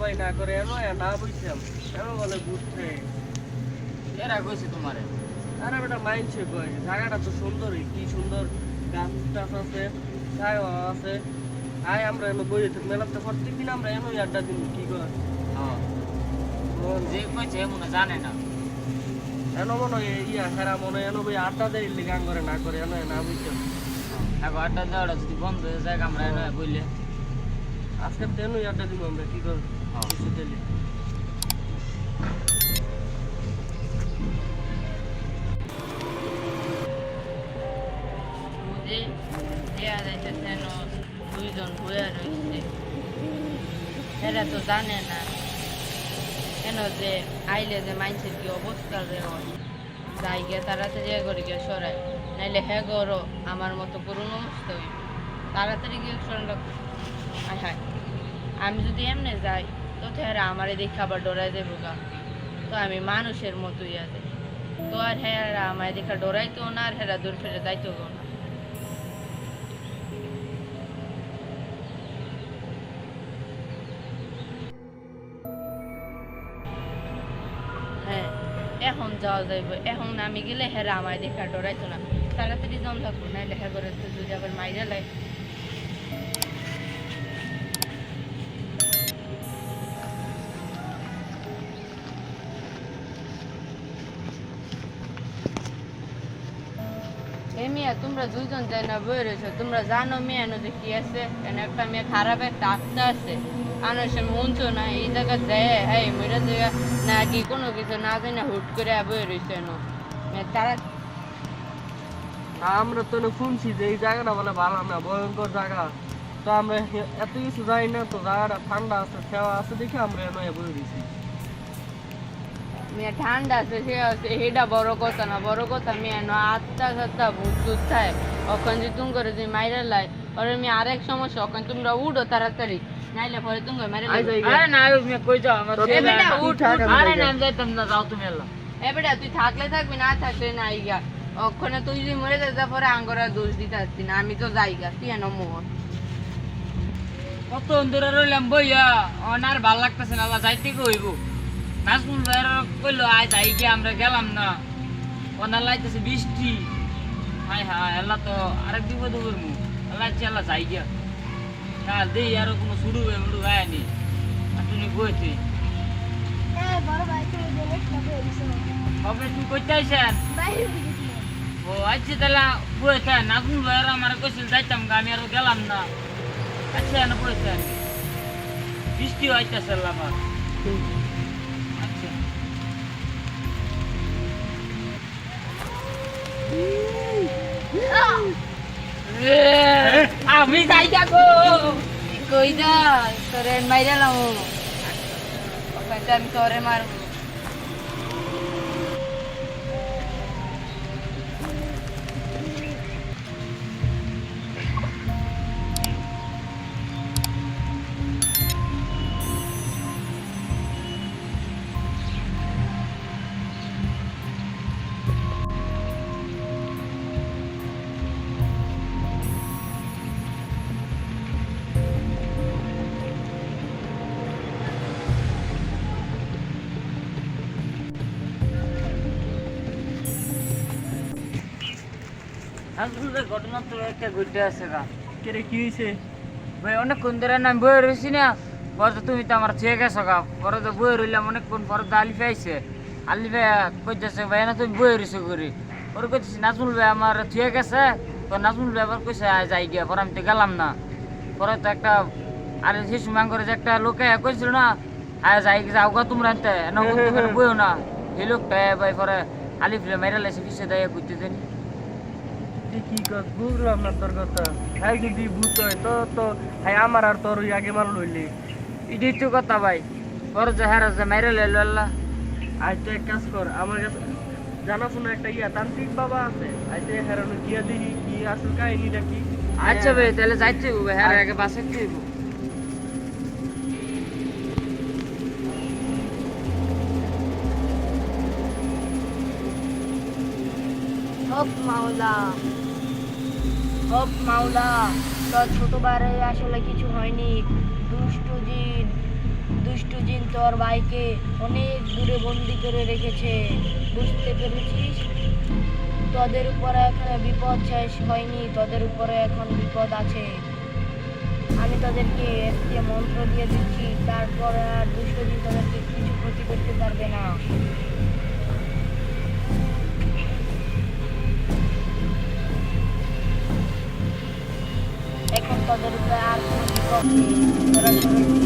সবাই না করে এনো না বুঝছিলাম এনো বলে ঘুরতে এরা কইছে তোমারে আরে বেটা মাইনছে কই জায়গাটা তো সুন্দরই কি সুন্দর গাছ টাছ আছে ছায়া আছে আয় আমরা এনো বই মেলাতে প্রত্যেকদিন আমরা এনোই আড্ডা দিন কি কর হ্যাঁ যে কইছে মনে জানে না এনো মনে হয় ইয়া হেরা মনে হয় এনো বই আড্ডা দেয় গান করে না করে এনো না বুঝছিলাম এখন আড্ডা দেওয়াটা যদি বন্ধ হয়ে যায় আমরা এনে বললে আজকে তো এনোই আড্ডা দিব আমরা কি কর কিছু দিলে দুইজন বইয়া রয়েছে এরা তো জানে না কেন যে আইলে যে মানুষের কি অবস্থা যে হয় যাই গিয়ে তাড়াতাড়ি করে গিয়ে সরাই নাইলে হ্যাঁ গরো আমার মতো করুন অবস্থা হইব তাড়াতাড়ি গিয়ে সরান রাখবো হ্যাঁ আমি যদি এমনি যাই তো হেরা আমার এদিকে খাবার ডরাই দেবো গা তো আমি মানুষের মতোই আছে তো আর হেরা আমার এদিকে ডরাইতো না আর হেরা দূর ফেলে যাইতো না হ্যাঁ এখন যাওয়া যাইব এখন আমি গেলে হেরা আমায় দেখা ডরাইতো না তাড়াতাড়ি জন থাকবো না লেখা করে তো যদি আবার মাইরা লাই মিয়া তোমরা দুইজন যাই না বই রয়েছো তোমরা জানো মেয়ে যে কি আছে একটা মেয়ে খারাপ একটা আত্মা আছে আনার মনছো না এই জায়গা যায় হ্যাঁ মেয়েরা জায়গা না কি কোনো কিছু না জানি না হুট করে বই রয়েছে তারা আমরা তো শুনছি যে এই জায়গাটা বলে ভালো না ভয়ঙ্কর জায়গা তো আমরা এত কিছু জানি না তো জায়গাটা ঠান্ডা আছে সেবা আছে দেখে আমরা এনে বলে দিছি মেয়ে ঠান্ডা আছে সে আছে এটা বড় কথা না বড় কথা মেয়ে আত্মা সত্তা ভূত টুত খায় ওখান যে তুমি করে যে মাইরা লাই ওরে মেয়ে আরেক সমস্যা ওখানে তোমরা উঠো তাড়াতাড়ি নাইলে পরে তুমি মাইরা আরে না আমি কই যাও আমার আরে না যাইতাম না যাও তুমি এলা এ বেটা তুই থাকলে থাকবি না থাকলে না আইগা ওখানে তুই যদি মরে যাস পরে আঙ্গরা দোষ দিতে আসছি না আমি তো যাইগা তুই এনো মোহর কত অন্ধরে রইলাম বইয়া অনার ভাল লাগতেছে না আল্লাহ যাইতে কইব নাজমুল ভাইয়ের কইলো আয় যাই গিয়ে আমরা গেলাম না ওনার লাইতেছে বৃষ্টি হায় হায় আল্লাহ তো আরেক বিপদ করবো আল্লাহ আল্লাহ যাই গিয়া কাল দেই আরো কোনো শুরু হয়ে মুড়ু গায়নি আর তুমি বইতে কবে তুমি কইতে আইছেন ও আচ্ছা তাহলে বইতে নাজমুল ভাইয়ের আমার কইছিল যাইতাম গা আমি আরো গেলাম না আচ্ছা না বইতে বৃষ্টি হইতেছে আল্লাহ আমার আমি যাই দেখো কই যা তোরে মাইরা লাম ওখানে আমি তোরে মারবো আসলে ঘটনা তো একটা ঘটে আছে গা কেরে কি হয়েছে ভাই অনেকক্ষণ ধরে আমি বই রয়েছি না পরে তো তুমি তো আমার চেয়ে গেছো গা পরে তো বই রইলাম অনেকক্ষণ পরে তো আলিফে আইছে আলিফে কইতেছে ভাই না তুমি বই রয়েছো করি পরে কইতেছি নাজমুল ভাই আমার চেয়ে গেছে তো নাজমুল ভাই আবার কইছে যাই গিয়া পরে আমি তো গেলাম না পরে তো একটা আর সেই সময় করে যে একটা লোকে কইছিল না যাই যাও গা তোমরা আনতে বইও না এই লোকটা ভাই পরে আলিফে মেরে লাইছে পিছিয়ে দেয় করতে দেনি কি কর বুঝলাম না তোর কথা হ্যাঁ যদি ভূত হয় তো তো হ্যাঁ আমার আর তোর ওই আগে মারল হইলে এটাই তো কথা ভাই পরে যে হ্যাঁ যে মেরে লাইলো আল্লাহ আজ তো এক কাজ কর আমার কাছে জানাশোনা একটা তান্ত্রিক বাবা আছে আজ হেরানো গিয়া দেখি কি আসল কাহিনীটা কি আচ্ছা ভাই তাহলে যাইতে হবে হ্যাঁ আগে বাসে দিব হক মাওলা হক মাওলা তোর ছোট বারে আসলে কিছু হয়নি দুষ্ট জিন দুষ্টু জিন তোর ভাইকে অনেক দূরে বন্দি করে রেখেছে, বুঝতে পেরেছিস? তোদের উপরে এখানে বিপদ শেষ হয়নি, তোদের উপরে এখন বিপদ আছে। আমি তাদেরকে একটি মন্ত্র দিয়ে দিচ্ছি, তারপরে আর দুষ্টু জিন তাদেরকে কিছু ক্ষতি করতে পারবে না। এখন তাদের উপরে আর কোনো বিপদ নেই, তোরা সবাই